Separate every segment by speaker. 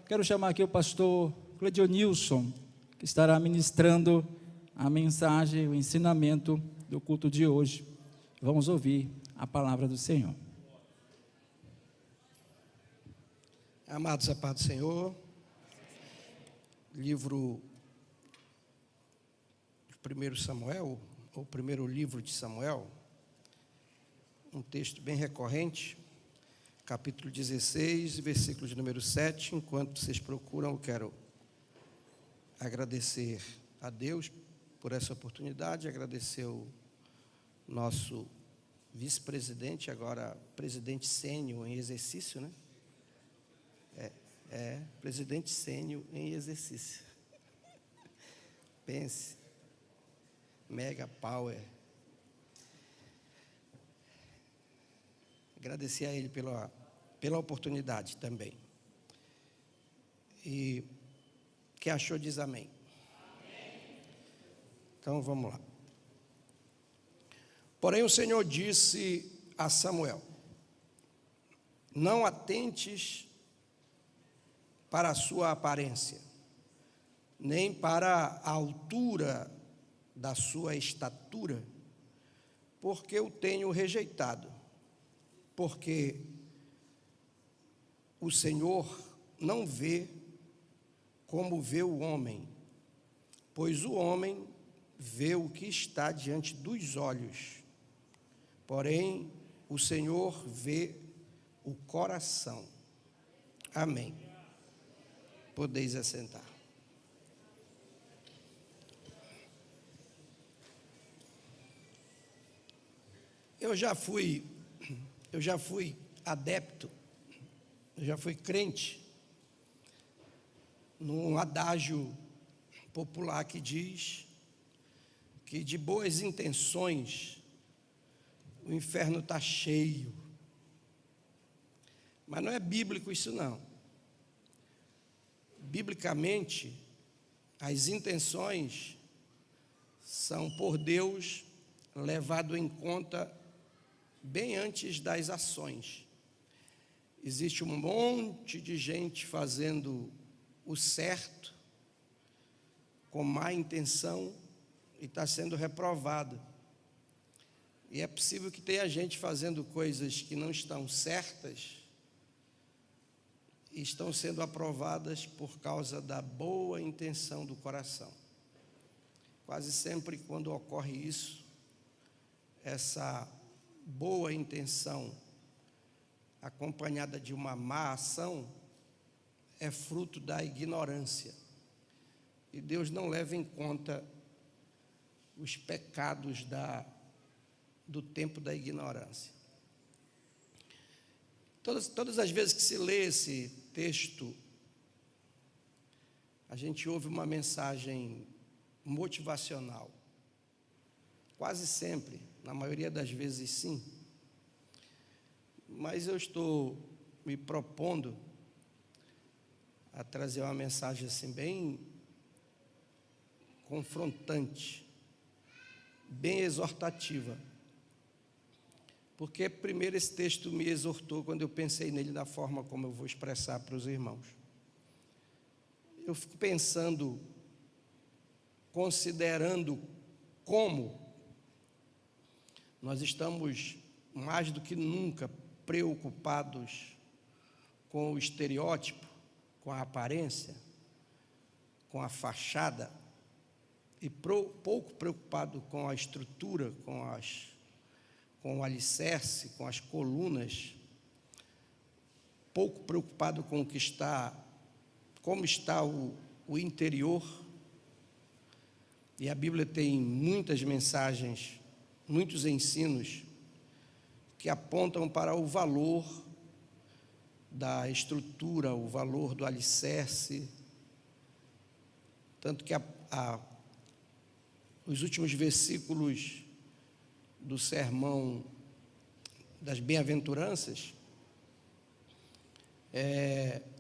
Speaker 1: quero chamar aqui o pastor Cledionilson, que estará ministrando a mensagem, o ensinamento do culto de hoje. Vamos ouvir a palavra do Senhor.
Speaker 2: Amados, a paz do Senhor. Livro de 1 Samuel, ou primeiro livro de Samuel, um texto bem recorrente, capítulo 16, versículo de número 7. Enquanto vocês procuram, eu quero agradecer a Deus por essa oportunidade, agradecer o nosso vice-presidente, agora presidente sênior em exercício, né? Presidente sênior em exercício. Pense, mega power. Agradecer a ele pela oportunidade também. E quem achou diz amém. Amém. Então vamos lá. Porém o Senhor disse a Samuel: não atentes para a sua aparência, nem para a altura da sua estatura, porque o tenho rejeitado. Porque o Senhor não vê como vê o homem, pois o homem vê o que está diante dos olhos, porém o Senhor vê o coração. Amém. Podeis assentar. Eu já fui adepto, eu já fui crente num adágio popular que diz que de boas intenções o inferno está cheio. Mas não é bíblico isso não. Biblicamente, as intenções são por Deus levado em conta bem antes das ações. Existe um monte de gente fazendo o certo com má intenção e está sendo reprovado. E é possível que tenha gente fazendo coisas que não estão certas e estão sendo aprovadas por causa da boa intenção do coração. Quase sempre quando ocorre isso, essa boa intenção acompanhada de uma má ação é fruto da ignorância. E Deus não leva em conta os pecados do tempo da ignorância. Todas as vezes que se lê esse texto, a gente ouve uma mensagem motivacional. Quase sempre, na maioria das vezes sim. Mas eu estou me propondo a trazer uma mensagem assim bem confrontante, bem exortativa. Porque primeiro esse texto me exortou quando eu pensei nele da forma como eu vou expressar para os irmãos. Eu fico pensando, considerando como nós estamos mais do que nunca preocupados com o estereótipo, com a aparência, com a fachada, e pouco preocupado com a estrutura, com o alicerce, com as colunas, pouco preocupado com como está o interior. E a Bíblia tem muitas mensagens, muitos ensinos que apontam para o valor da estrutura, o valor do alicerce. Tanto que os últimos versículos do sermão das bem-aventuranças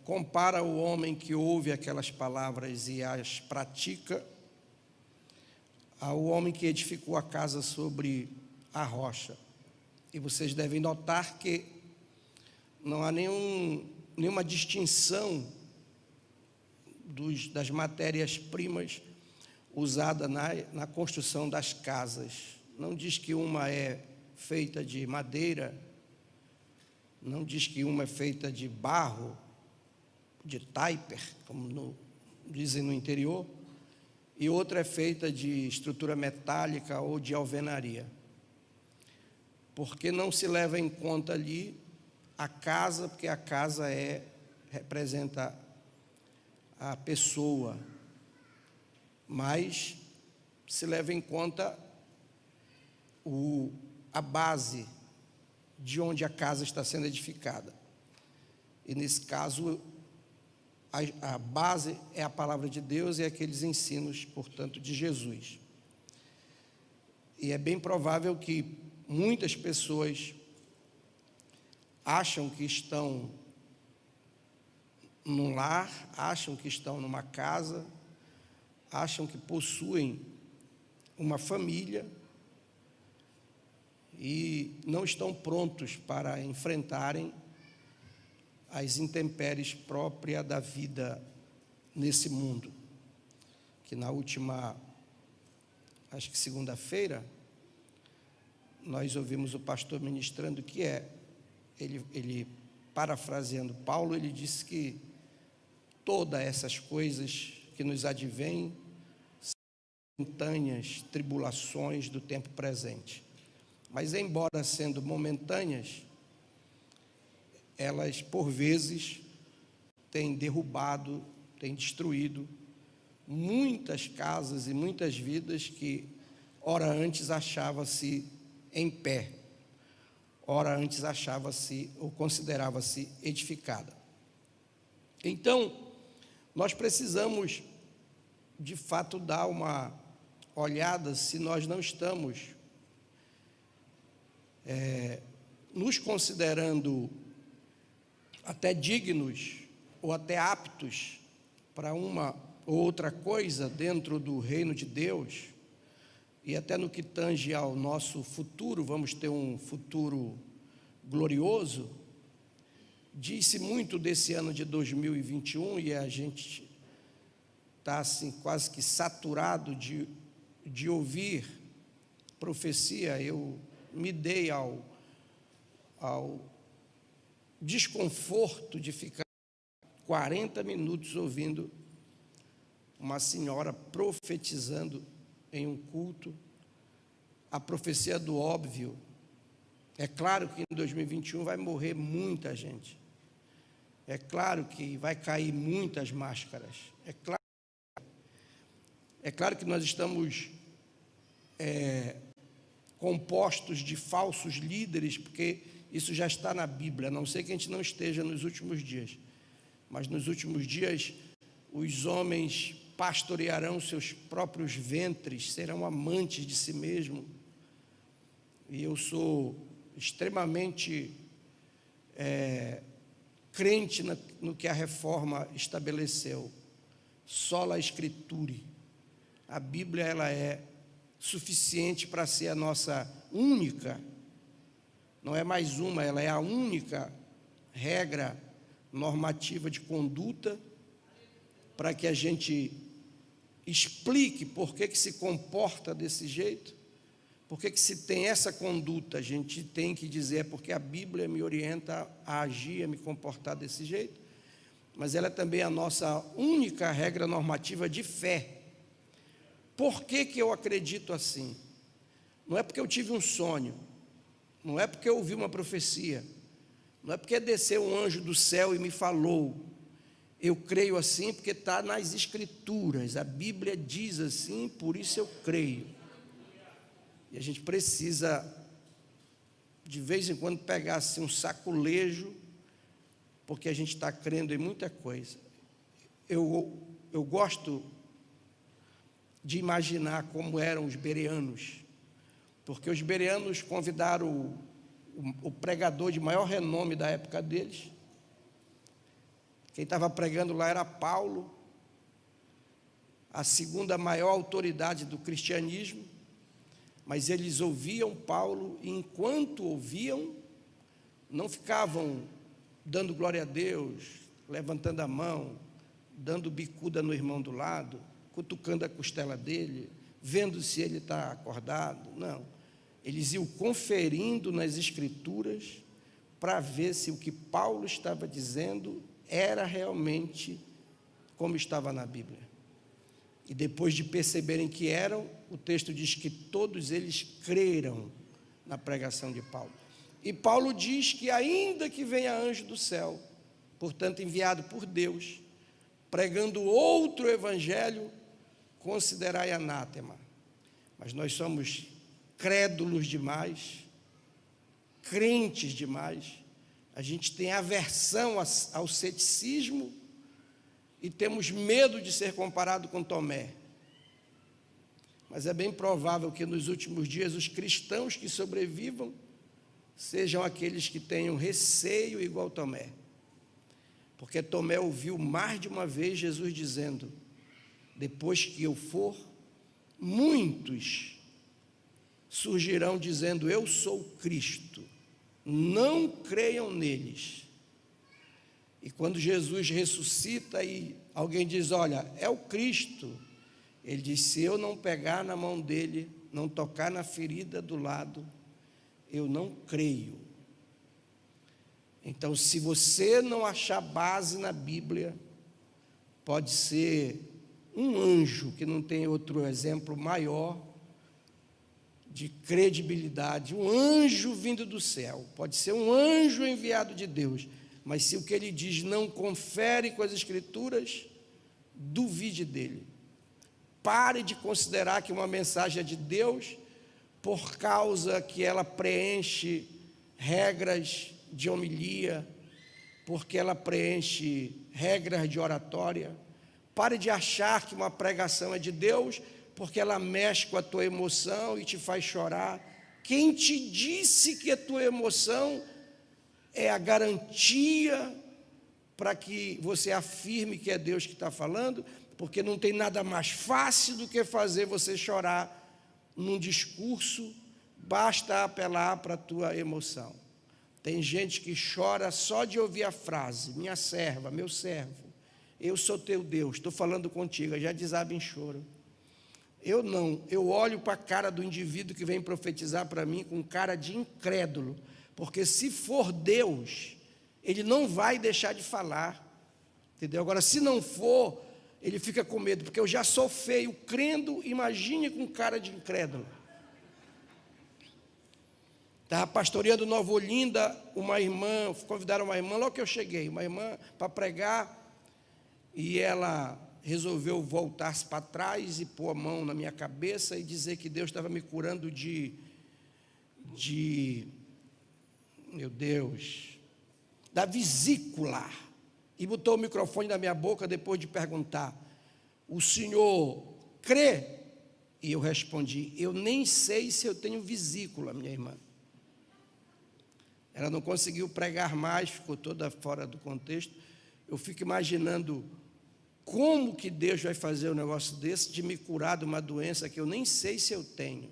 Speaker 2: compara o homem que ouve aquelas palavras e as pratica ao homem que edificou a casa sobre a rocha. E vocês devem notar que não há nenhuma distinção das matérias-primas usadas na construção das casas. Não diz que uma é feita de madeira, não diz que uma é feita de barro, de taiper, como dizem no interior, e outra é feita de estrutura metálica ou de alvenaria. Porque não se leva em conta ali a casa, porque a casa representa a pessoa, mas se leva em conta a base de onde a casa está sendo edificada. E nesse caso, a base é a palavra de Deus e aqueles ensinos, portanto, de Jesus. E é bem provável que muitas pessoas acham que estão num lar, acham que estão numa casa, acham que possuem uma família e não estão prontos para enfrentarem as intempéries próprias da vida nesse mundo. Que na última, acho que segunda-feira, nós ouvimos o pastor ministrando que ele parafraseando Paulo, ele disse que todas essas coisas que nos advêm são momentâneas tribulações do tempo presente. Mas, embora sendo momentâneas, elas, por vezes, têm derrubado, têm destruído muitas casas e muitas vidas que, ora antes, achava-se em pé, ora antes achava-se ou considerava-se edificada. Então, nós precisamos, de fato, dar uma olhada se nós não estamos nos considerando até dignos ou até aptos para uma ou outra coisa dentro do reino de Deus, e até no que tange ao nosso futuro, vamos ter um futuro glorioso. Disse muito desse ano de 2021 e a gente está assim, quase que saturado de ouvir profecia. Eu me dei ao desconforto de ficar 40 minutos ouvindo uma senhora profetizando em um culto, a profecia do óbvio. É claro que em 2021 vai morrer muita gente, é claro que vai cair muitas máscaras, é claro que nós estamos compostos de falsos líderes, porque isso já está na Bíblia, a não ser que a gente não esteja nos últimos dias, mas nos últimos dias os homens pastorearão seus próprios ventres, serão amantes de si mesmos. E eu sou extremamente crente no que a reforma estabeleceu. Sola Escriture. A Bíblia, ela é suficiente para ser a nossa única, não é mais uma, ela é a única regra normativa de conduta para que a gente explique por que se comporta desse jeito, por que se tem essa conduta. A gente tem que dizer, porque a Bíblia me orienta a agir, a me comportar desse jeito, mas ela é também a nossa única regra normativa de fé. Por que eu acredito assim? Não é porque eu tive um sonho, não é porque eu ouvi uma profecia, não é porque desceu um anjo do céu e me falou. Eu creio assim porque está nas Escrituras, a Bíblia diz assim, por isso eu creio. E a gente precisa, de vez em quando, pegar assim um saculejo, porque a gente está crendo em muita coisa. Eu gosto de imaginar como eram os bereanos, porque os bereanos convidaram o pregador de maior renome da época deles. Quem estava pregando lá era Paulo, a segunda maior autoridade do cristianismo, mas eles ouviam Paulo, e enquanto ouviam, não ficavam dando glória a Deus, levantando a mão, dando bicuda no irmão do lado, cutucando a costela dele, vendo se ele está acordado. Não. Eles iam conferindo nas Escrituras para ver se o que Paulo estava dizendo era realmente como estava na Bíblia. E depois de perceberem que eram, o texto diz que todos eles creram na pregação de Paulo. E Paulo diz que ainda que venha anjo do céu, portanto enviado por Deus, pregando outro evangelho, considerai anátema. Mas nós somos crédulos demais, crentes demais, a gente tem aversão ao ceticismo e temos medo de ser comparado com Tomé. Mas é bem provável que nos últimos dias os cristãos que sobrevivam sejam aqueles que tenham receio igual Tomé. Porque Tomé ouviu mais de uma vez Jesus dizendo: depois que eu for, muitos surgirão dizendo: eu sou Cristo, não creiam neles. E quando Jesus ressuscita e alguém diz: olha, é o Cristo, ele diz: se eu não pegar na mão dele, não tocar na ferida do lado, eu não creio. Então, se você não achar base na Bíblia, pode ser um anjo, que não tem outro exemplo maior de credibilidade, um anjo vindo do céu, pode ser um anjo enviado de Deus, mas se o que ele diz não confere com as Escrituras, duvide dele. Pare de considerar que uma mensagem é de Deus por causa que ela preenche regras de homilia, porque ela preenche regras de oratória. Pare de achar que uma pregação é de Deus porque ela mexe com a tua emoção e te faz chorar. Quem te disse que a tua emoção é a garantia para que você afirme que é Deus que está falando? Porque não tem nada mais fácil do que fazer você chorar num discurso, basta apelar para a tua emoção. Tem gente que chora só de ouvir a frase: minha serva, meu servo, eu sou teu Deus, estou falando contigo, já desaba em choro. Eu não, eu olho para a cara do indivíduo que vem profetizar para mim com cara de incrédulo, porque se for Deus, ele não vai deixar de falar, entendeu? Agora, se não for, ele fica com medo, porque eu já sou feio crendo, imagine com cara de incrédulo. Estava pastoreando Nova Olinda, uma irmã, convidaram uma irmã, logo que eu cheguei, uma irmã para pregar, e ela resolveu voltar-se para trás e pôr a mão na minha cabeça e dizer que Deus estava me curando meu Deus, da vesícula, e botou o microfone na minha boca depois de perguntar: o senhor crê? E eu respondi: eu nem sei se eu tenho vesícula, minha irmã. Ela não conseguiu pregar mais, ficou toda fora do contexto. Eu fico imaginando como que Deus vai fazer um negócio desse, de me curar de uma doença que eu nem sei se eu tenho.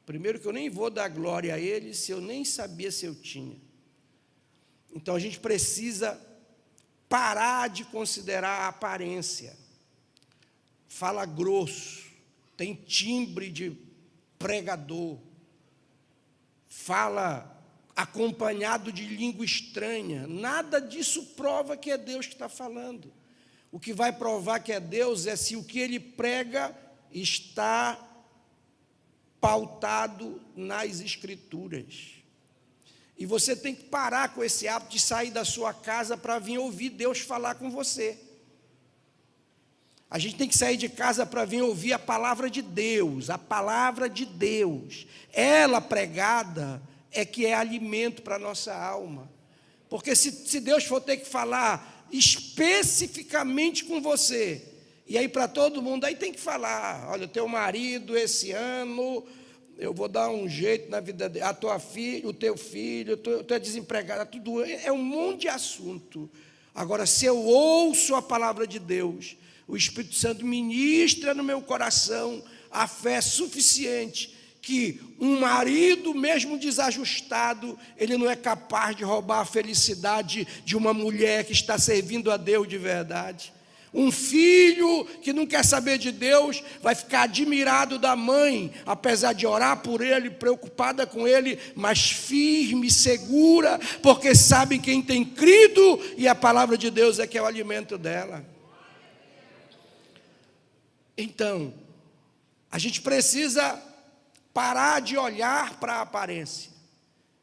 Speaker 2: Primeiro que eu nem vou dar glória a Ele se eu nem sabia se eu tinha. Então a gente precisa parar de considerar a aparência. Fala grosso, tem timbre de pregador, fala acompanhado de língua estranha. Nada disso prova que é Deus que está falando. O que vai provar que é Deus é se o que ele prega está pautado nas Escrituras. E você tem que parar com esse hábito de sair da sua casa para vir ouvir Deus falar com você. A gente tem que sair de casa para vir ouvir a palavra de Deus, a palavra de Deus. Ela pregada é que é alimento para a nossa alma. Porque se Deus for ter que falar especificamente com você, e aí para todo mundo, aí tem que falar: olha, teu marido esse ano, eu vou dar um jeito na vida dele, a tua filha, o teu filho, tu é desempregado, tudo, é um monte de assunto. Agora, se eu ouço a palavra de Deus, o Espírito Santo ministra no meu coração a fé suficiente, que um marido, mesmo desajustado, ele não é capaz de roubar a felicidade de uma mulher que está servindo a Deus de verdade. Um filho que não quer saber de Deus vai ficar admirado da mãe, apesar de orar por ele, preocupada com ele, mas firme, segura, porque sabe quem tem crido e a palavra de Deus é que é o alimento dela. Então, a gente precisa parar de olhar para a aparência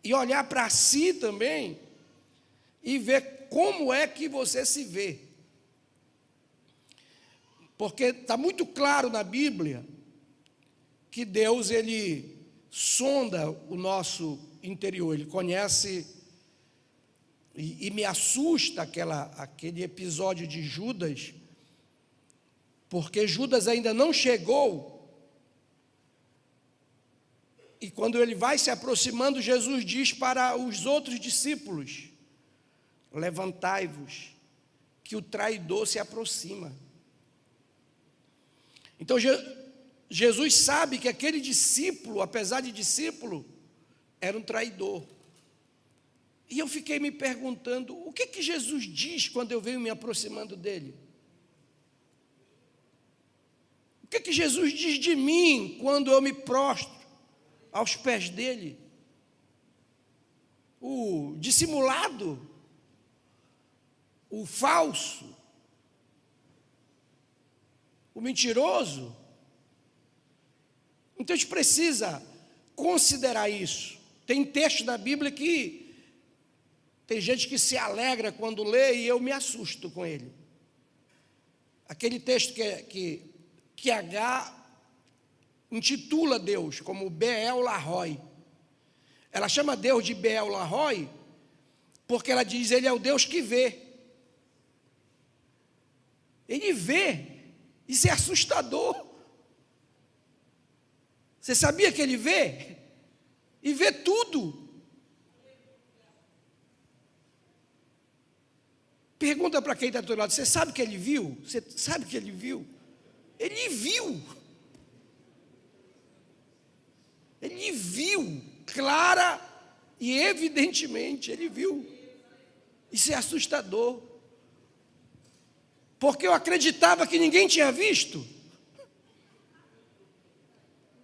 Speaker 2: e olhar para si também e ver como é que você se vê. Porque está muito claro na Bíblia que Deus, ele sonda o nosso interior, ele conhece, e me assusta aquele episódio de Judas, porque Judas ainda não chegou, e quando ele vai se aproximando, Jesus diz para os outros discípulos: levantai-vos, que o traidor se aproxima. Então Jesus sabe que aquele discípulo, apesar de discípulo, era um traidor. E eu fiquei me perguntando, o que Jesus diz quando eu venho me aproximando dele? O que Jesus diz de mim quando eu me prostro aos pés dele? O dissimulado, o falso, o mentiroso. Então a gente precisa considerar isso. Tem texto da Bíblia que tem gente que se alegra quando lê e eu me assusto com ele. Aquele texto que H intitula Deus como Beel Lahoi. Ela chama Deus de Beel Lahoi porque ela diz: ele é o Deus que vê. Ele vê. Isso é assustador. Você sabia que ele vê? E vê tudo. Pergunta para quem está do outro lado: você sabe que ele viu? Você sabe que ele viu? Ele viu. Ele viu, clara e evidentemente, ele viu. Isso é assustador. Porque eu acreditava que ninguém tinha visto.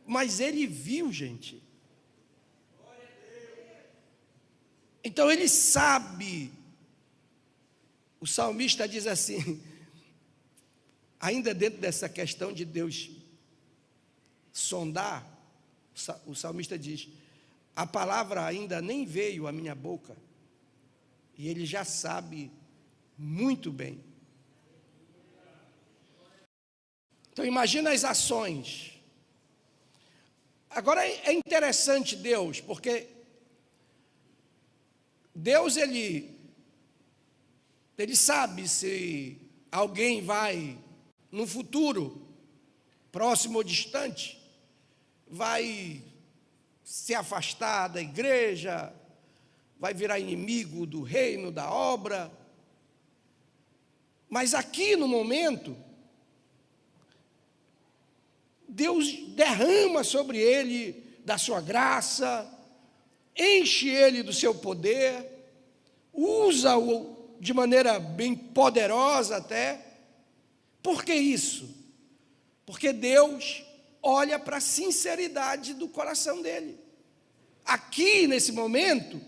Speaker 2: Mas ele viu, gente. Então ele sabe. O salmista diz assim, ainda dentro dessa questão de Deus sondar, o salmista diz: a palavra ainda nem veio à minha boca, e ele já sabe muito bem. Então imagina as ações. Agora é interessante Deus, porque Deus ele sabe se alguém vai no futuro, próximo ou distante, vai se afastar da igreja, vai virar inimigo do reino, da obra. Mas aqui no momento, Deus derrama sobre ele da sua graça, enche ele do seu poder, usa-o de maneira bem poderosa até. Por que isso? Porque Deus olha para a sinceridade do coração dele. Aqui, nesse momento,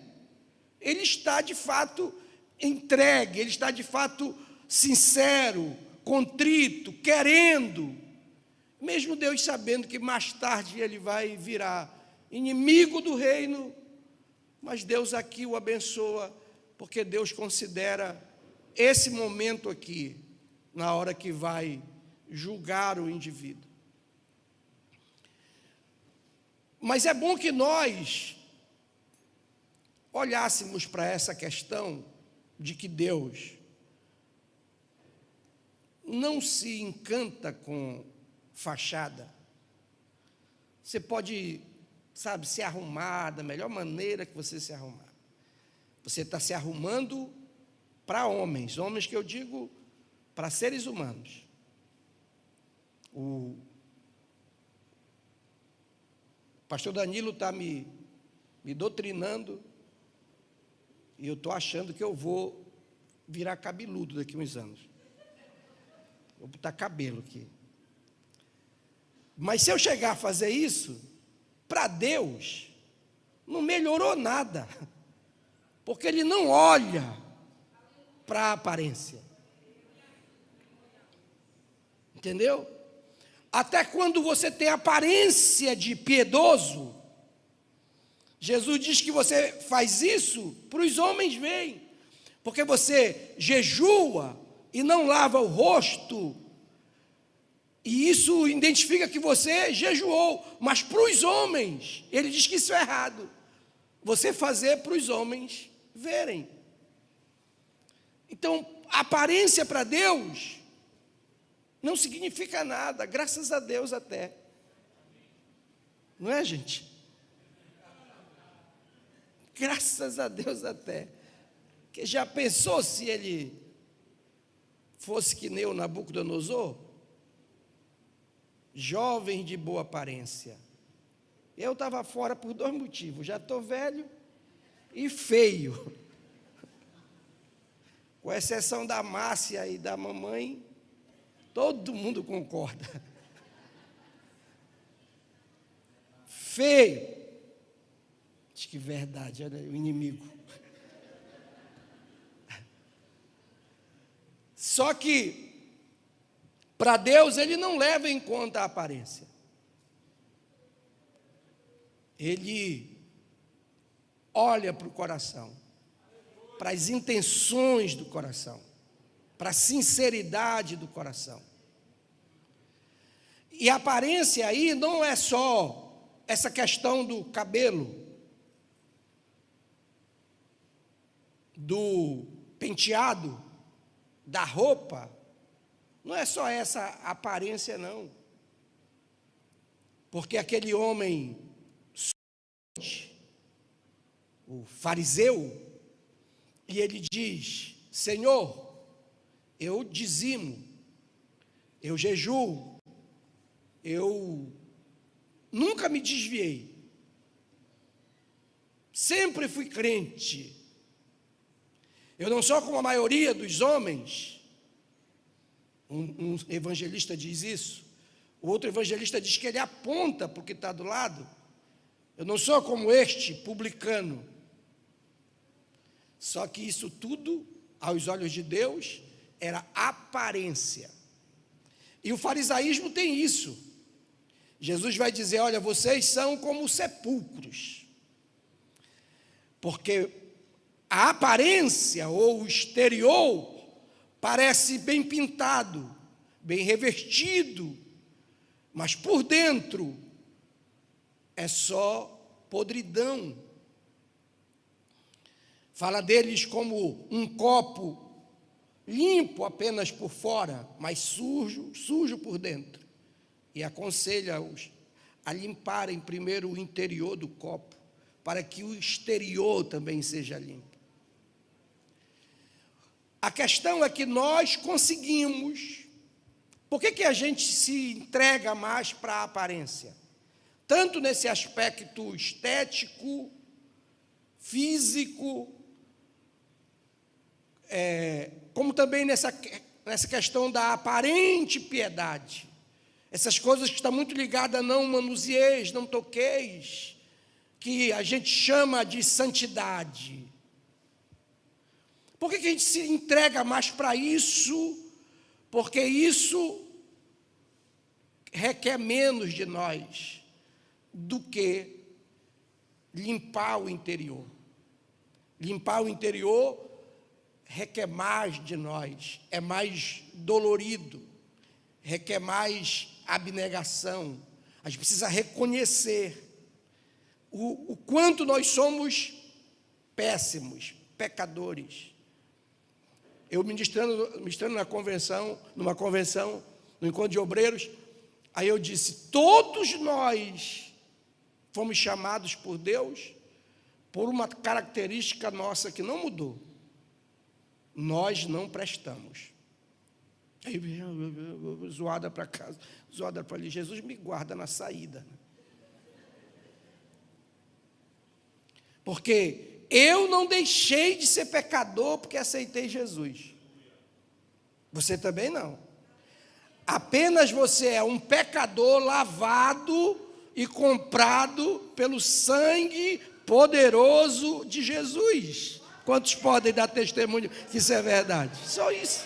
Speaker 2: ele está de fato entregue, ele está de fato sincero, contrito, querendo, mesmo Deus sabendo que mais tarde ele vai virar inimigo do reino, mas Deus aqui o abençoa, porque Deus considera esse momento aqui, na hora que vai julgar o indivíduo. Mas é bom que nós olhássemos para essa questão de que Deus não se encanta com fachada. Você pode, se arrumar da melhor maneira que você se arrumar. Você está se arrumando para homens que eu digo para seres humanos. pastor Danilo está me doutrinando, e eu estou achando que eu vou virar cabeludo daqui a uns anos. Vou botar cabelo aqui. Mas se eu chegar a fazer isso, para Deus, não melhorou nada, porque Ele não olha para a aparência. Entendeu? Até quando você tem aparência de piedoso, Jesus diz que você faz isso para os homens verem, porque você jejua e não lava o rosto, e isso identifica que você jejuou, mas para os homens, ele diz que isso é errado, você fazer para os homens verem. Então, aparência para Deus não significa nada, graças a Deus até. Não é, gente? Graças a Deus até. Que já pensou se ele fosse que nem o Nabucodonosor? Jovem de boa aparência. Eu estava fora por 2 motivos. Já estou velho e feio. Com exceção da Márcia e da mamãe, todo mundo concorda. Feio. Acho que verdade, olha o inimigo. Só que, para Deus, Ele não leva em conta a aparência. Ele olha para o coração, para as intenções do coração, para a sinceridade do coração. E a aparência aí não é só essa questão do cabelo, do penteado, da roupa, não é só essa aparência, não. Porque aquele homem, o fariseu, e ele diz: Senhor, eu dizimo, eu jejuo, eu nunca me desviei, sempre fui crente. Eu não sou como a maioria dos homens. Um evangelista diz isso. O outro evangelista diz que ele aponta para o que está do lado. Eu não sou como este publicano. Só que isso tudo, aos olhos de Deus, era aparência. E o farisaísmo tem isso. Jesus vai dizer: olha, vocês são como sepulcros. Porque a aparência ou o exterior parece bem pintado, bem revestido, mas por dentro é só podridão. Fala deles como um copo limpo apenas por fora, mas sujo por dentro. E aconselha-os a limparem primeiro o interior do copo, para que o exterior também seja limpo. A questão é que nós conseguimos. Por que a gente se entrega mais para a aparência? Tanto nesse aspecto estético, físico, como também nessa questão da aparente piedade. Essas coisas que estão muito ligadas a não manusieis, não toqueis, que a gente chama de santidade. Por que a gente se entrega mais para isso? Porque isso requer menos de nós do que limpar o interior. Limpar o interior requer mais de nós, é mais dolorido, requer mais abnegação. A gente precisa reconhecer o quanto nós somos péssimos, pecadores. Eu ministrando numa convenção, no encontro de obreiros, aí eu disse: todos nós fomos chamados por Deus por uma característica nossa que não mudou. Nós não prestamos. Aí zoada para casa, zoada para ali. Jesus me guarda na saída. Porque eu não deixei de ser pecador porque aceitei Jesus. Você também não. Apenas você é um pecador lavado e comprado pelo sangue poderoso de Jesus. Quantos podem dar testemunho que isso é verdade? Só isso.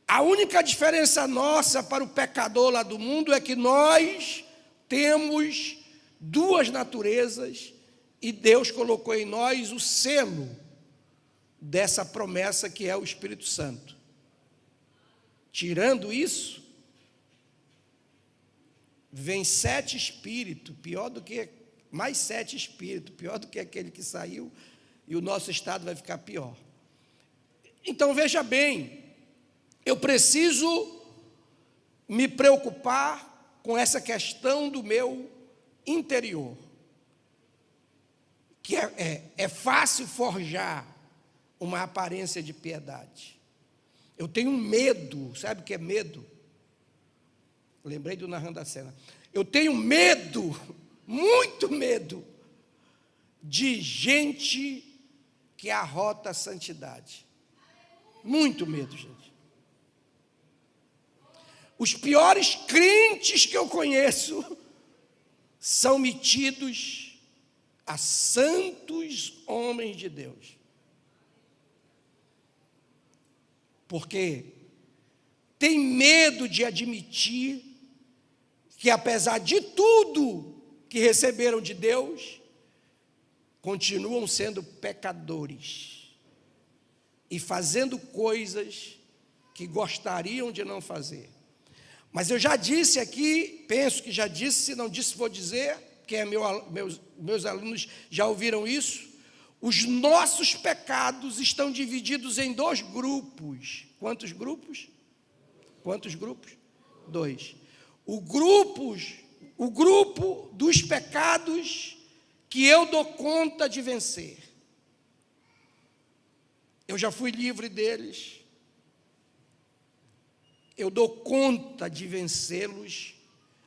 Speaker 2: A única diferença nossa para o pecador lá do mundo é que nós temos duas naturezas e Deus colocou em nós o selo dessa promessa que é o Espírito Santo. Tirando isso, vem 7 espíritos, mais 7 espíritos, pior do que aquele que saiu, e o nosso estado vai ficar pior. Então veja bem, eu preciso me preocupar com essa questão do meu interior, que é fácil forjar uma aparência de piedade. Eu tenho medo, sabe o que é medo? Lembrei do narrando a cena. Eu tenho medo, muito medo, de gente que arrota a santidade. Muito medo, gente. Os piores crentes que eu conheço são metidos a santos homens de Deus. Porque tem medo de admitir que, apesar de tudo que receberam de Deus, continuam sendo pecadores e fazendo coisas que gostariam de não fazer. Mas eu já disse aqui, penso que já disse, se não disse vou dizer, porque meus alunos já ouviram isso. Os nossos pecados estão divididos em 2 grupos. Quantos grupos? Quantos grupos? 2. O grupo dos pecados que eu dou conta de vencer. Eu já fui livre deles. Eu dou conta de vencê-los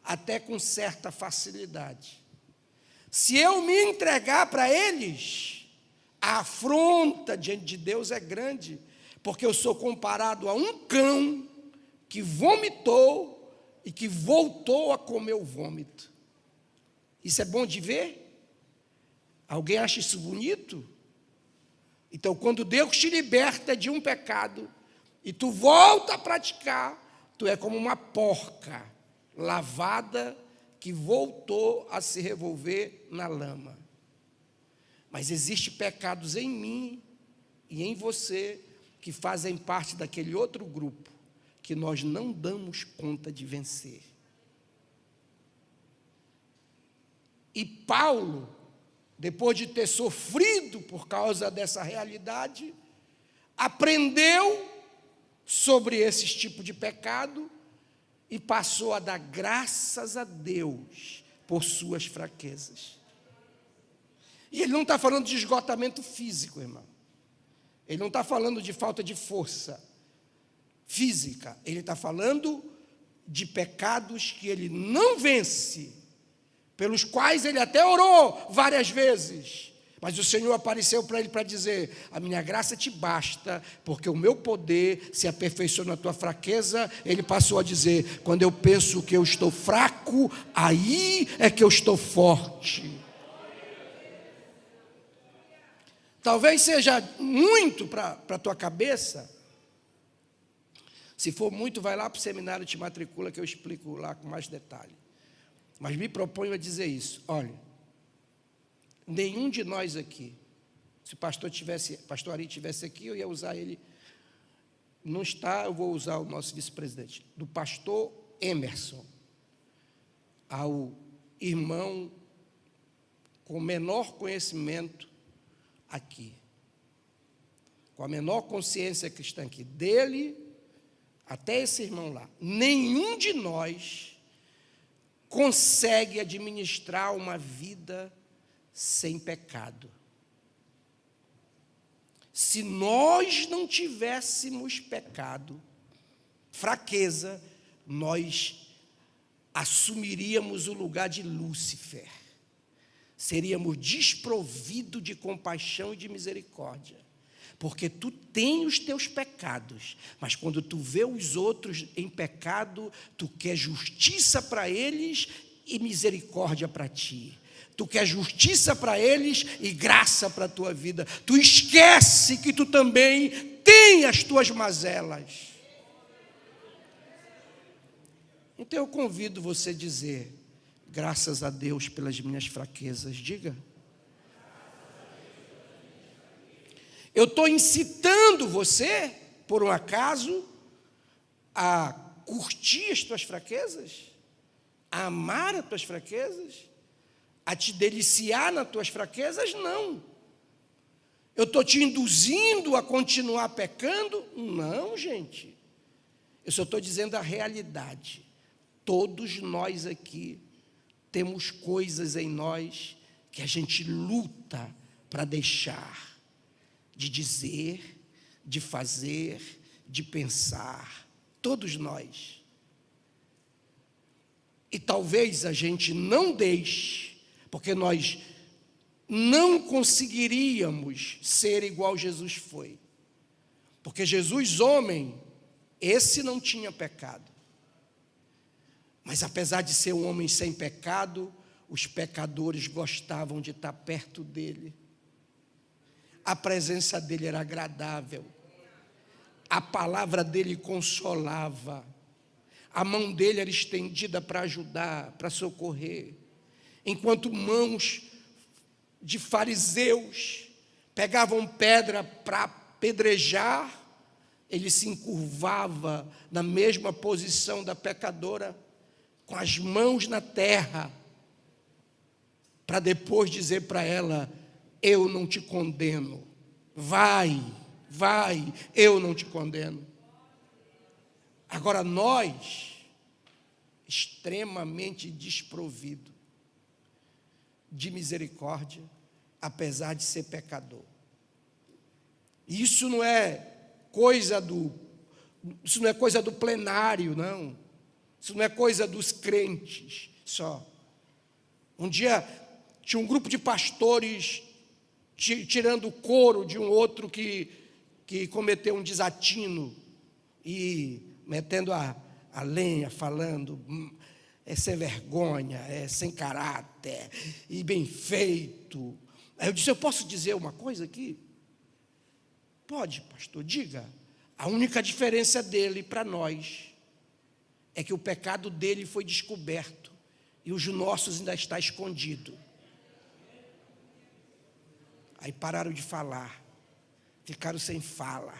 Speaker 2: até com certa facilidade. Se eu me entregar para eles, a afronta diante de Deus é grande, porque eu sou comparado a um cão que vomitou e que voltou a comer o vômito. Isso é bom de ver? Alguém acha isso bonito? Então, quando Deus te liberta de um pecado e tu volta a praticar, tu é como uma porca lavada que voltou a se revolver na lama. Mas existem pecados em mim e em você que fazem parte daquele outro grupo que nós não damos conta de vencer. E Paulo, depois de ter sofrido por causa dessa realidade, aprendeu sobre esse tipo de pecado e passou a dar graças a Deus por suas fraquezas. E ele não está falando de esgotamento físico, irmão. Ele não está falando de falta de força física. Ele está falando de pecados que ele não vence, pelos quais ele até orou várias vezes. Mas o Senhor apareceu para ele para dizer: a minha graça te basta, porque o meu poder se aperfeiçoa na tua fraqueza. Ele passou a dizer: quando eu penso que eu estou fraco, aí é que eu estou forte. Talvez seja muito para a tua cabeça. Se for muito, vai lá para o seminário, te matricula, que eu explico lá com mais detalhe. Mas me proponho a dizer isso. Olha, nenhum de nós aqui, se o pastor Ari estivesse aqui, eu ia usar ele. Não está, eu vou usar o nosso vice-presidente. Do pastor Emerson ao irmão com menor conhecimento aqui, com a menor consciência cristã aqui, dele até esse irmão lá, nenhum de nós consegue administrar uma vida sem pecado. Se nós não tivéssemos pecado, fraqueza, nós assumiríamos o lugar de Lúcifer. seríamos desprovidos de compaixão e de misericórdia. Porque tu tem os teus pecados, mas quando tu vê os outros em pecado, tu quer justiça para eles e misericórdia para ti. Tu quer justiça para eles e graça para a tua vida. Tu esquece que tu também tem as tuas mazelas. Então eu convido você a dizer: graças a Deus pelas minhas fraquezas. Diga. Eu estou incitando você, por um acaso, a curtir as tuas fraquezas, a amar as tuas fraquezas, a te deliciar nas tuas fraquezas? Não. Eu estou te induzindo a continuar pecando? Não, gente. Eu só estou dizendo a realidade. Todos nós aqui temos coisas em nós que a gente luta para deixar de dizer, de fazer, de pensar. Todos nós. E talvez a gente não deixe, porque nós não conseguiríamos ser igual Jesus foi. Porque Jesus, homem, esse não tinha pecado. Mas apesar de ser um homem sem pecado, os pecadores gostavam de estar perto dele. A presença dele era agradável. A palavra dele consolava. A mão dele era estendida para ajudar, para socorrer. Enquanto mãos de fariseus pegavam pedra para apedrejar, ele se encurvava na mesma posição da pecadora, com as mãos na terra, para depois dizer para ela: eu não te condeno, vai, eu não te condeno. Agora nós, extremamente desprovido de misericórdia, apesar de ser pecador. Isso não é coisa do plenário, não. Isso não é coisa dos crentes só. Um dia tinha um grupo de pastores tirando o couro de um outro que cometeu um desatino e metendo a lenha, falando: é sem vergonha, é sem caráter, e bem feito. Aí eu disse: eu posso dizer uma coisa aqui? Pode, pastor, diga. A única diferença dele para nós é que o pecado dele foi descoberto e os nossos ainda está escondido. Aí pararam de falar, ficaram sem fala.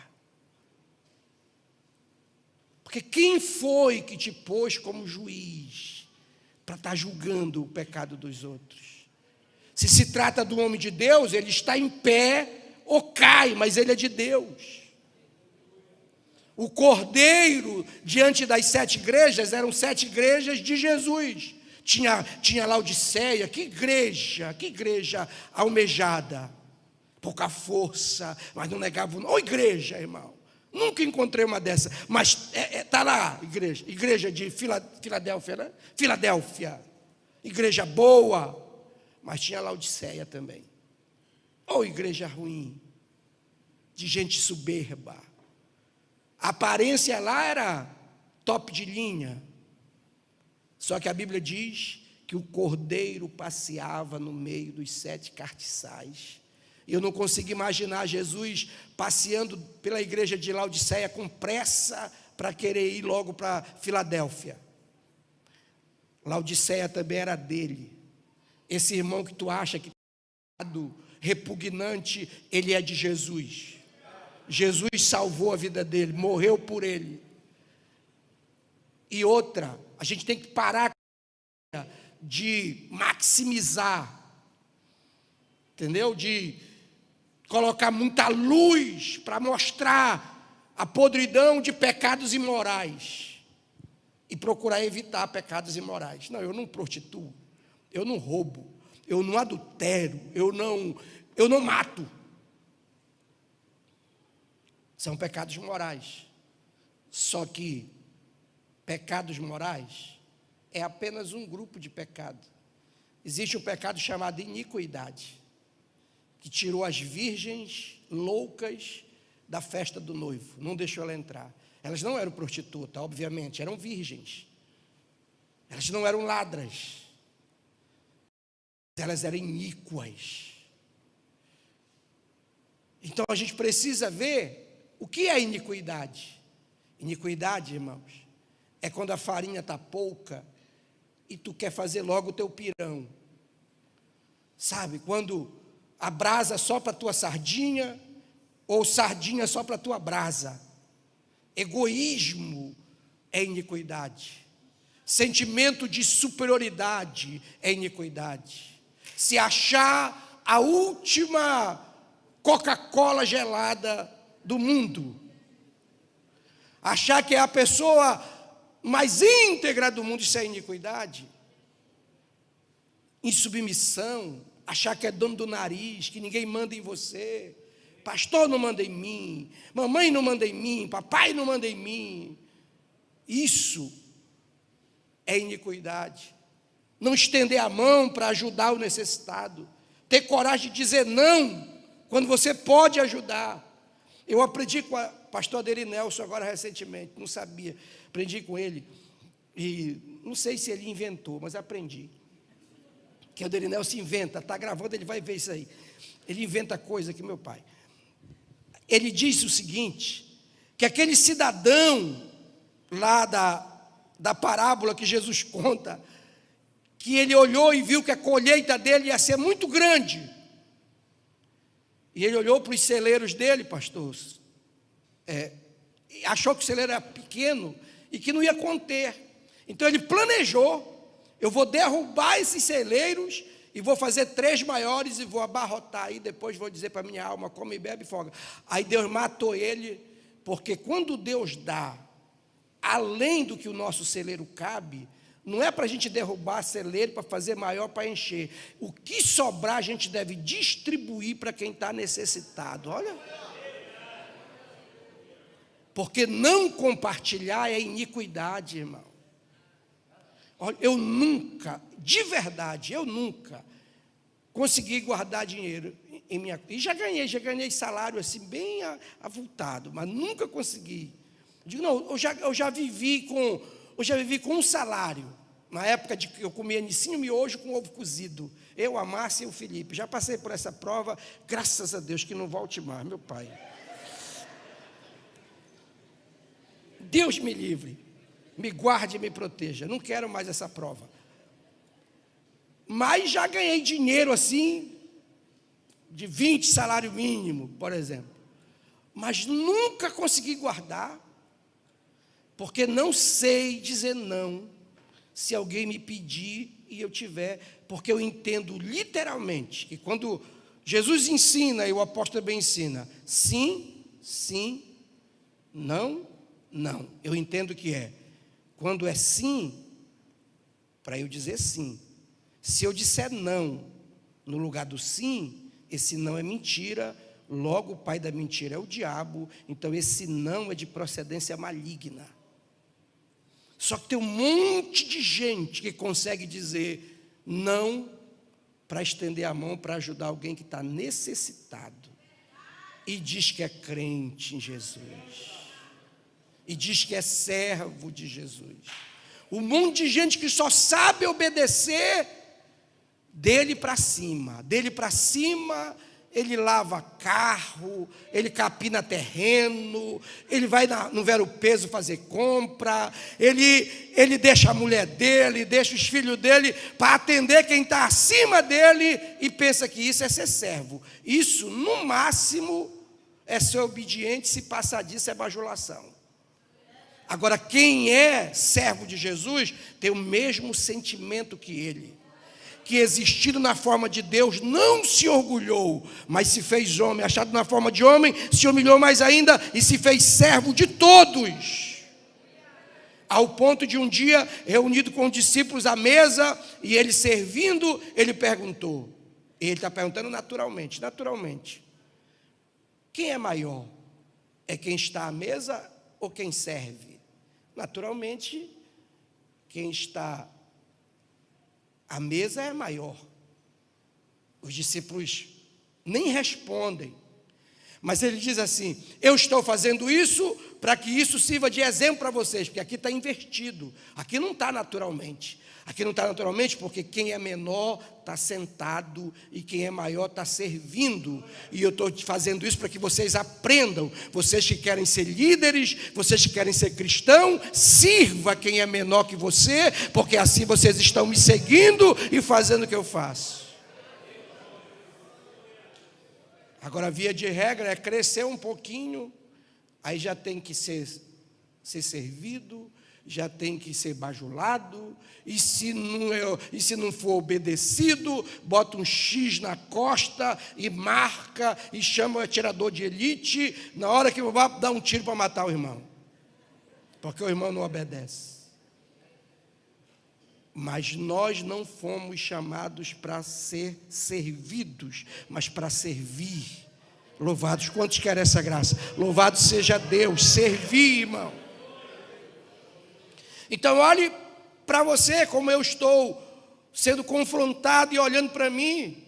Speaker 2: Porque quem foi que te pôs como juiz para estar julgando o pecado dos outros? Se se trata do homem de Deus, ele está em pé ou cai, mas ele é de Deus. O cordeiro diante das 7 igrejas, eram 7 igrejas de Jesus. Tinha Laodiceia, que igreja almejada. Pouca força, mas não negava. Ô igreja, irmão, nunca encontrei uma dessa. Mas está lá, igreja de Filadélfia, né? Filadélfia, igreja boa, mas tinha Laodiceia também. Ô igreja ruim, de gente soberba. A aparência lá era top de linha. Só que a Bíblia diz que o cordeiro passeava no meio dos 7 cartiçais. E eu não consigo imaginar Jesus passeando pela igreja de Laodiceia com pressa para querer ir logo para Filadélfia. Laodiceia também era dele. Esse irmão que tu acha que é repugnante, ele é de Jesus. Jesus salvou a vida dele, morreu por ele. E outra, a gente tem que parar de maximizar, entendeu? De colocar muita luz para mostrar a podridão de pecados imorais e procurar evitar pecados imorais. Não, eu não prostituo, eu não roubo, eu não adultero, eu não mato. São pecados morais. Só que pecados morais é apenas um grupo de pecado. existe um pecado chamado iniquidade, que tirou as virgens loucas da festa do noivo, não deixou ela entrar. Elas não eram prostitutas, obviamente, eram virgens. Elas não eram ladras. Elas eram iníquas. Então a gente precisa ver o que é iniquidade. Iniquidade, irmãos, é quando a farinha está pouca e tu quer fazer logo o teu pirão. Sabe, quando a brasa só para a tua sardinha, ou sardinha só para a tua brasa. Egoísmo é iniquidade. Sentimento de superioridade é iniquidade. Se achar a última Coca-Cola gelada do mundo, achar que é a pessoa mais íntegra do mundo, isso é iniquidade. Insubmissão, achar que é dono do nariz, que ninguém manda em você, pastor não manda em mim, mamãe não manda em mim, papai não manda em mim. Isso é iniquidade. Não estender a mão para ajudar o necessitado, ter coragem de dizer não quando você pode ajudar. Eu aprendi com o pastor Aderi Nelson agora recentemente, não sabia, aprendi com ele, e não sei se ele inventou, mas aprendi. Que o Aderi Nelson inventa, está gravando, ele vai ver isso aí. Ele inventa coisa que meu pai. Ele disse o seguinte, que aquele cidadão lá da parábola que Jesus conta, que ele olhou e viu que a colheita dele ia ser muito grande. E ele olhou para os celeiros dele, pastor, achou que o celeiro era pequeno e que não ia conter. Então ele planejou, eu vou derrubar esses celeiros e vou fazer 3 maiores e vou abarrotar aí, depois vou dizer para a minha alma, come, bebe e folga. Aí Deus matou ele, porque quando Deus dá, além do que o nosso celeiro cabe, não é para a gente derrubar celeiro para fazer maior, para encher. O que sobrar a gente deve distribuir para quem está necessitado. Olha. Porque não compartilhar é iniquidade, irmão. Olha, eu nunca, de verdade, eu nunca consegui guardar dinheiro em minha... E já ganhei salário assim, bem avultado, mas nunca consegui. Digo, não, eu já vivi com um salário, na época de que eu comia nicinho miojo com ovo cozido, eu, a Márcia e o Felipe, já passei por essa prova, graças a Deus que não volte mais, meu pai. Deus me livre, me guarde e me proteja, não quero mais essa prova. Mas já ganhei dinheiro assim, de 20 salário mínimo, por exemplo, mas nunca consegui guardar, porque não sei dizer não, se alguém me pedir e eu tiver, porque eu entendo literalmente, que quando Jesus ensina, e o apóstolo também ensina, sim, sim, não, não. Eu entendo que quando é sim, para eu dizer sim. Se eu disser não, no lugar do sim, esse não é mentira, logo o pai da mentira é o diabo, então esse não é de procedência maligna. Só que tem um monte de gente que consegue dizer não para estender a mão para ajudar alguém que está necessitado. E diz que é crente em Jesus. E diz que é servo de Jesus. Um monte de gente que só sabe obedecer dele para cima. Dele para cima, ele lava carro, ele capina terreno, ele vai no Vero Peso fazer compra, ele deixa a mulher dele, deixa os filhos dele para atender quem está acima dele e pensa que isso é ser servo. Isso, no máximo, é ser obediente, se passar disso é bajulação. Agora, quem é servo de Jesus tem o mesmo sentimento que ele, que existindo na forma de Deus, não se orgulhou, mas se fez homem, achado na forma de homem, se humilhou mais ainda e se fez servo de todos. Ao ponto de um dia, reunido com os discípulos à mesa, e ele servindo, ele perguntou, ele está perguntando naturalmente, quem é maior? É quem está à mesa ou quem serve? Naturalmente, quem está A mesa é maior. Os discípulos nem respondem. Mas ele diz assim: eu estou fazendo isso para que isso sirva de exemplo para vocês, porque aqui está invertido, aqui não está naturalmente. Aqui não está naturalmente porque quem é menor está sentado e quem é maior está servindo. E eu estou fazendo isso para que vocês aprendam. Vocês que querem ser líderes, vocês que querem ser cristão, sirva quem é menor que você, porque assim vocês estão me seguindo e fazendo o que eu faço. Agora, via de regra, é crescer um pouquinho, aí já tem que ser servido, já tem que ser bajulado, e se não for obedecido, bota um X na costa e marca, e chama o atirador de elite, na hora que vai dar um tiro para matar o irmão, porque o irmão não obedece. Mas nós não fomos chamados para ser servidos, mas para servir. Louvados, quantos querem essa graça? Louvado seja Deus, servir, irmão. Então olhe para você como eu estou sendo confrontado e olhando para mim.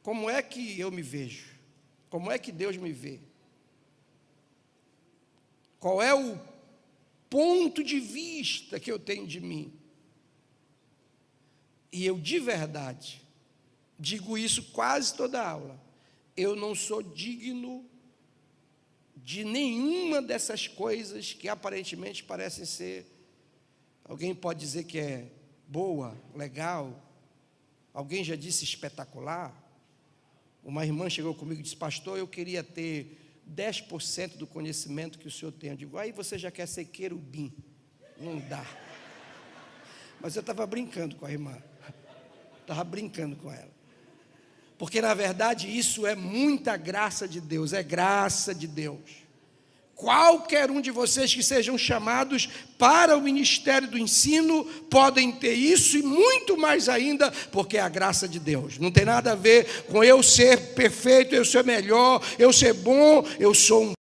Speaker 2: Como é que eu me vejo? Como é que Deus me vê? Qual é o ponto de vista que eu tenho de mim? E eu de verdade digo isso quase toda a aula. Eu não sou digno de nenhuma dessas coisas que aparentemente parecem ser. Alguém pode dizer que é boa, legal. Alguém já disse espetacular. Uma irmã chegou comigo e disse: pastor, eu queria ter 10% do conhecimento que o senhor tem. Eu digo: aí você já quer ser querubim. Não dá. Mas eu estava brincando com a irmã. Estava brincando com ela. Porque na verdade isso é muita graça de Deus. É graça de Deus. Qualquer um de vocês que sejam chamados para o ministério do ensino podem ter isso e muito mais ainda, porque é a graça de Deus. Não tem nada a ver com eu ser perfeito, eu ser melhor, eu ser bom, eu sou um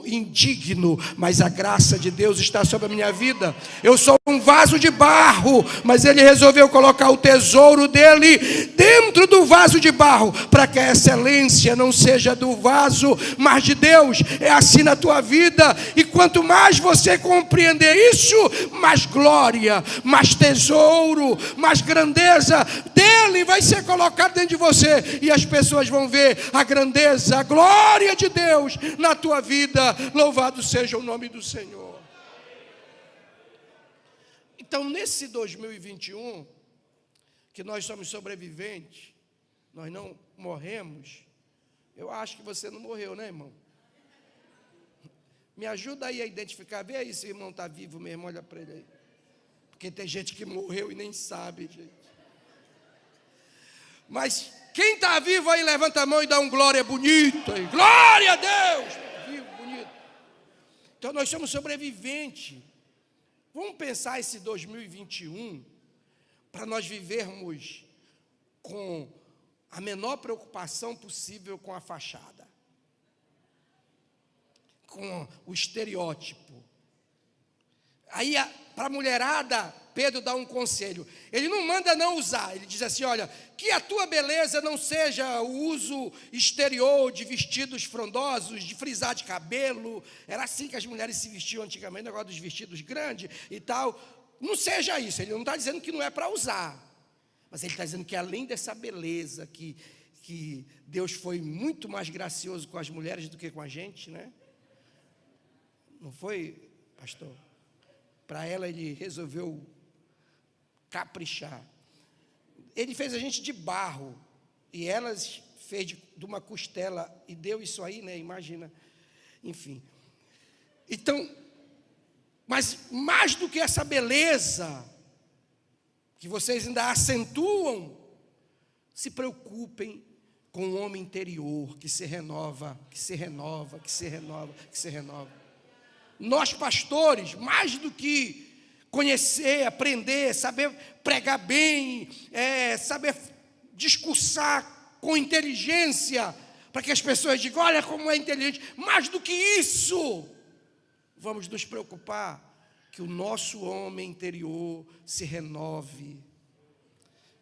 Speaker 2: indigno, mas a graça de Deus está sobre a minha vida. Eu sou um vaso de barro, mas Ele resolveu colocar o tesouro dele dentro do vaso de barro, para que a excelência não seja do vaso, mas de Deus. É assim na tua vida, e quanto mais você compreender isso, mais glória, mais tesouro, mais grandeza dele vai ser colocado dentro de você, e as pessoas vão ver a grandeza, a glória de Deus na tua vida. Louvado seja o nome do Senhor. Então, nesse 2021, que nós somos sobreviventes, nós não morremos. Eu acho que você não morreu, né, irmão? Me ajuda aí a identificar. Vê aí se o irmão está vivo mesmo, olha para ele aí. Porque tem gente que morreu e nem sabe, gente. Mas quem está vivo aí, levanta a mão e dá um glória bonito aí. Glória a Deus! Então nós somos sobreviventes. Vamos pensar esse 2021 para nós vivermos com a menor preocupação possível com a fachada, com o estereótipo. Aí para a mulherada, Pedro dá um conselho. Ele não manda não usar, ele diz assim: olha, que a tua beleza não seja o uso exterior de vestidos frondosos, de frisar de cabelo. Era assim que as mulheres se vestiam antigamente, negócio dos vestidos grandes e tal. Não seja isso. Ele não está dizendo que não é para usar, mas ele está dizendo que além dessa beleza, que Deus foi muito mais gracioso com as mulheres do que com a gente, né? Não foi, pastor? Para ela ele resolveu caprichar. Ele fez a gente de barro, e elas fez de uma costela, e deu isso aí, né? Imagina. Enfim. Então, mas mais do que essa beleza, que vocês ainda acentuam, se preocupem com o homem interior, que se renova, que se renova, que se renova, que se renova. Nós pastores, mais do que conhecer, aprender, saber pregar bem, saber discursar com inteligência, para que as pessoas digam: olha como é inteligente. Mais do que isso, vamos nos preocupar que o nosso homem interior se renove,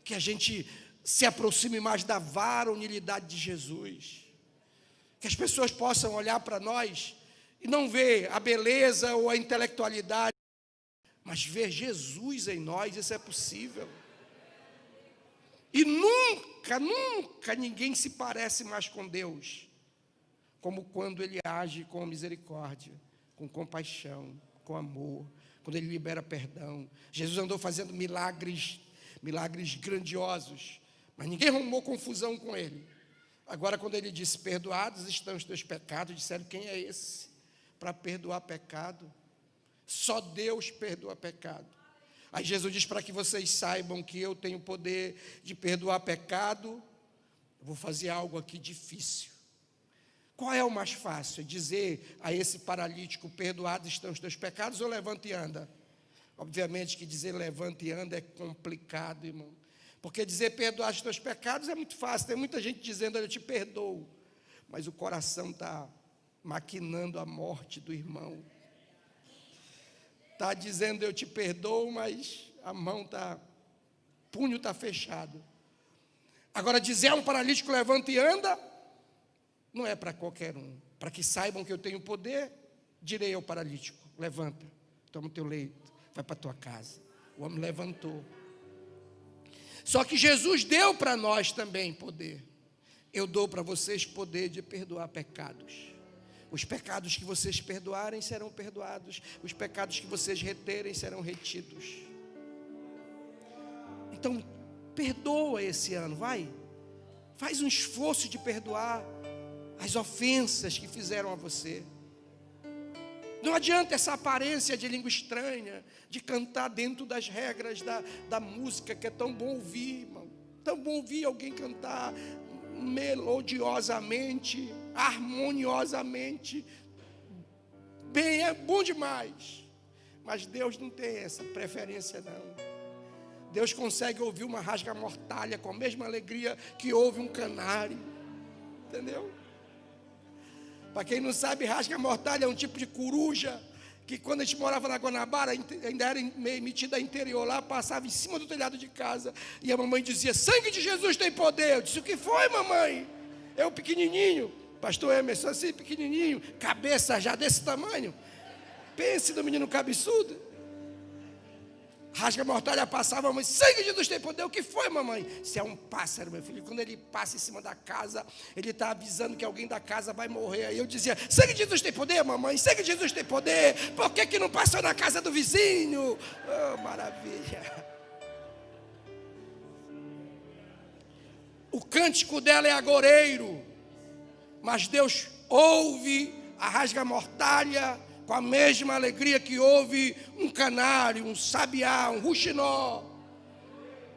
Speaker 2: que a gente se aproxime mais da varonilidade de Jesus, que as pessoas possam olhar para nós e não ver a beleza ou a intelectualidade, mas ver Jesus em nós. Isso é possível. E nunca, nunca ninguém se parece mais com Deus, como quando Ele age com misericórdia, com compaixão, com amor, quando Ele libera perdão. Jesus andou fazendo milagres grandiosos, mas ninguém arrumou confusão com Ele. Agora, quando Ele disse, perdoados estão os teus pecados, disseram, quem é esse para perdoar pecado? Só Deus perdoa pecado. Aí Jesus diz, para que vocês saibam que eu tenho o poder de perdoar pecado, eu vou fazer algo aqui difícil. Qual é o mais fácil? Dizer a esse paralítico, perdoados estão os teus pecados, ou levanta e anda? Obviamente que dizer levanta e anda é complicado, irmão. Porque dizer perdoados os teus pecados é muito fácil. Tem muita gente dizendo, eu te perdoo, mas o coração está maquinando a morte do irmão. Está dizendo, eu te perdoo, mas a mão está, punho está fechado. Agora, dizer a um paralítico, levanta e anda, não é para qualquer um. Para que saibam que eu tenho poder, direi ao paralítico, levanta, toma o teu leito, vai para a tua casa. O homem levantou. Só que Jesus deu para nós também poder. Eu dou para vocês poder de perdoar pecados. Os pecados que vocês perdoarem serão perdoados. Os pecados que vocês reterem serão retidos. Então, perdoa esse ano, vai. Faz um esforço de perdoar as ofensas que fizeram a você. Não adianta essa aparência de língua estranha, de cantar dentro das regras da música, que é tão bom ouvir, irmão. Tão bom ouvir alguém cantar melodiosamente, harmoniosamente. Bem, é bom demais. Mas Deus não tem essa preferência, não. Deus consegue ouvir uma rasga-mortalha com a mesma alegria que ouve um canário. Entendeu? Para quem não sabe, rasga-mortalha é um tipo de coruja que, quando a gente morava na Guanabara, ainda era meio metida interior lá, passava em cima do telhado de casa, e a mamãe dizia, sangue de Jesus tem poder. Eu disse, o que foi, mamãe? Eu pequenininho, pastor Emerson, assim, pequenininho, cabeça já desse tamanho. Pense no menino cabeçudo. Rasga-mortalha passava, mamãe, sangue de Jesus tem poder. O que foi, mamãe? Isso é um pássaro, meu filho. Quando ele passa em cima da casa, ele está avisando que alguém da casa vai morrer. Aí eu dizia, sangue de Jesus tem poder, mamãe? Sangue de Jesus tem poder? Por que não passou na casa do vizinho? Oh, maravilha. O cântico dela é agoreiro, mas Deus ouve a rasga-mortalha com a mesma alegria que ouve um canário, um sabiá, um ruxinó.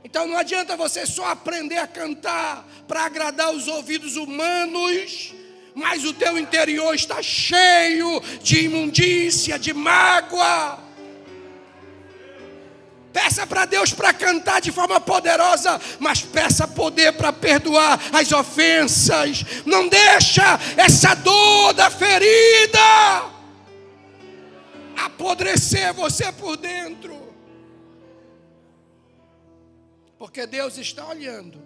Speaker 2: Então não adianta você só aprender a cantar para agradar os ouvidos humanos, mas o teu interior está cheio de imundícia, de mágoa. Peça para Deus para cantar de forma poderosa, mas peça poder para perdoar as ofensas. Não deixa essa dor da ferida apodrecer você por dentro, porque Deus está olhando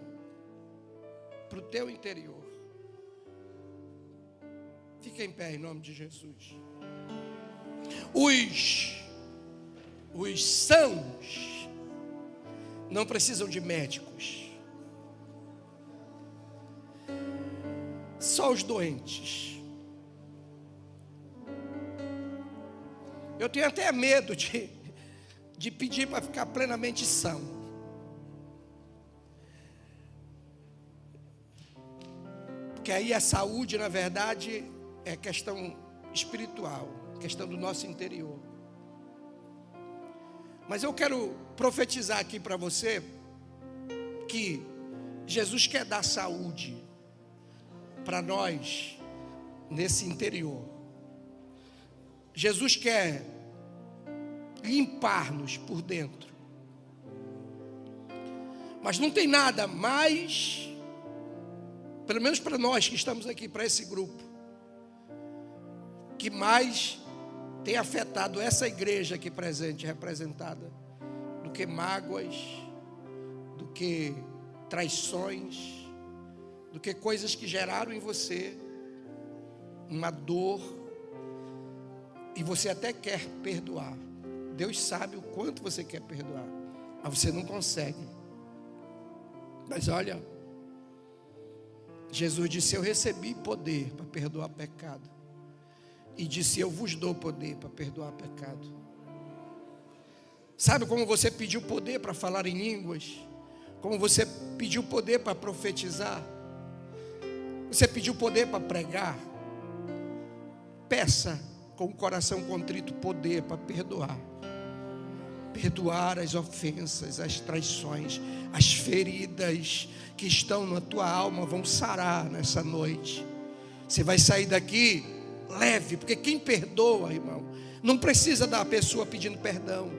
Speaker 2: para o teu interior. Fica em pé em nome de Jesus. Os sãos não precisam de médicos, só os doentes. Eu tenho até medo de pedir para ficar plenamente são. Porque aí a saúde, na verdade, é questão espiritual, questão do nosso interior. Mas eu quero profetizar aqui para você que Jesus quer dar saúde para nós nesse interior. Jesus quer limpar-nos por dentro. Mas não tem nada mais, pelo menos para nós que estamos aqui, para esse grupo, que mais tem afetado essa igreja aqui presente, representada, do que mágoas, do que traições, do que coisas que geraram em você uma dor, e você até quer perdoar. Deus sabe o quanto você quer perdoar, mas você não consegue. Mas olha, Jesus disse: eu recebi poder para perdoar pecado, e disse: eu vos dou poder para perdoar pecado. Sabe como você pediu poder para falar em línguas? Como você pediu poder para profetizar? Você pediu poder para pregar? Peça com o coração contrito poder para perdoar. Perdoar as ofensas, as traições, as feridas que estão na tua alma vão sarar nessa noite. Você vai sair daqui leve, porque quem perdoa, irmão, não precisa da pessoa pedindo perdão.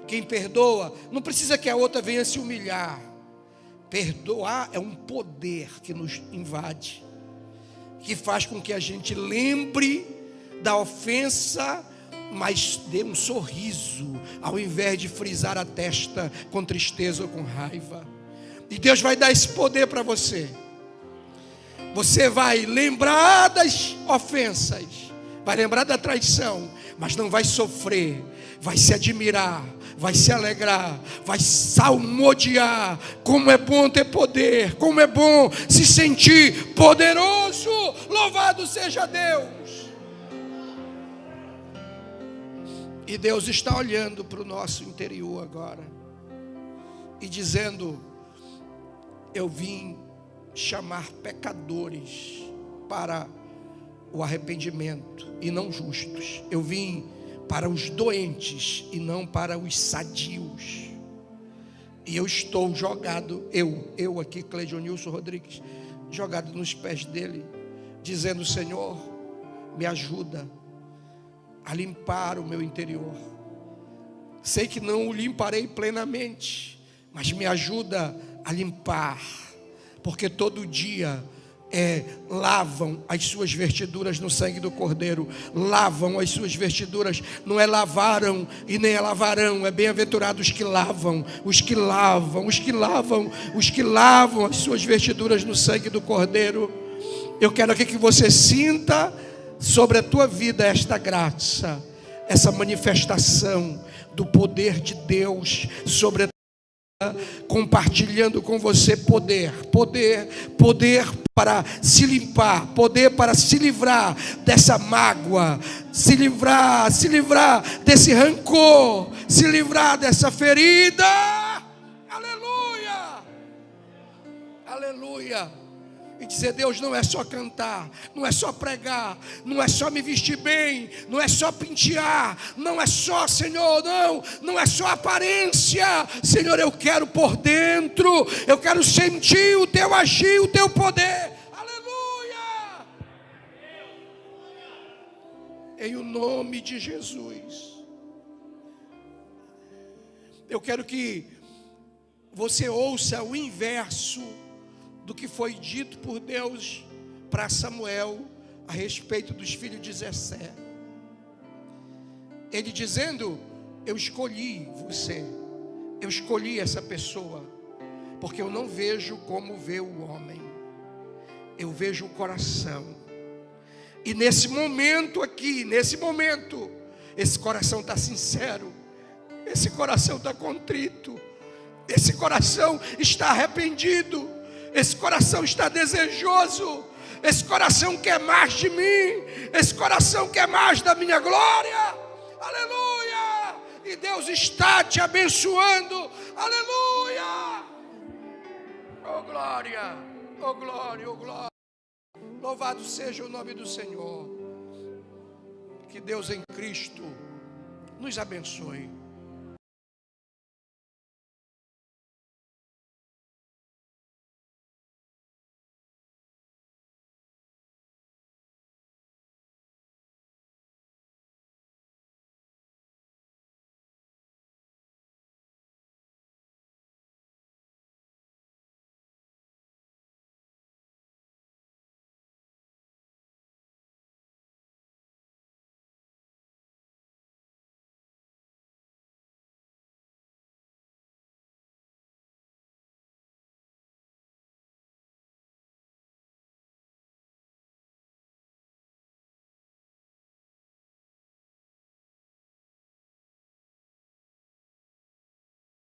Speaker 2: Quem perdoa não precisa que a outra venha se humilhar. Perdoar é um poder que nos invade, que faz com que a gente lembre da ofensa, mas dê um sorriso, ao invés de frisar a testa com tristeza ou com raiva. E Deus vai dar esse poder para você. Você vai lembrar das ofensas, vai lembrar da traição, mas não vai sofrer, vai se admirar, vai se alegrar, vai salmodiar. Como é bom ter poder, como é bom se sentir poderoso. Louvado seja Deus. E Deus está olhando para o nosso interior agora e dizendo: eu vim chamar pecadores para o arrependimento e não justos. Eu vim para os doentes e não para os sadios. E eu estou jogado, eu aqui, Cleidionilson Rodrigues, jogado nos pés dele, dizendo: Senhor, me ajuda a limpar o meu interior. Sei que não o limparei plenamente, mas me ajuda a limpar, porque todo dia lavam as suas vestiduras no sangue do Cordeiro. Lavam as suas vestiduras, não é lavaram e nem é lavarão, é bem-aventurados os que lavam, os que lavam, os que lavam, os que lavam as suas vestiduras no sangue do Cordeiro. Eu quero aqui que você sinta sobre a tua vida esta graça, essa manifestação do poder de Deus sobre a tua vida, compartilhando com você poder para se limpar, poder para se livrar dessa mágoa, se livrar desse rancor, se livrar dessa ferida. Aleluia, aleluia. E dizer: Deus, não é só cantar, não é só pregar, não é só me vestir bem, não é só pentear, não é só, Senhor, não é só aparência. Senhor, eu quero por dentro, eu quero sentir o teu agir, o teu poder. Aleluia! Em o nome de Jesus. Eu quero que você ouça o inverso do que foi dito por Deus para Samuel a respeito dos filhos de Jessé. Ele dizendo: eu escolhi você, eu escolhi essa pessoa, porque eu não vejo como vê o homem, eu vejo o coração. E nesse momento aqui, esse coração está sincero, esse coração está contrito, esse coração está arrependido, esse coração está desejoso, esse coração quer mais de mim, esse coração quer mais da minha glória. Aleluia! E Deus está te abençoando. Aleluia! Oh glória, oh glória, oh glória. Louvado seja o nome do Senhor. Que Deus em Cristo nos abençoe.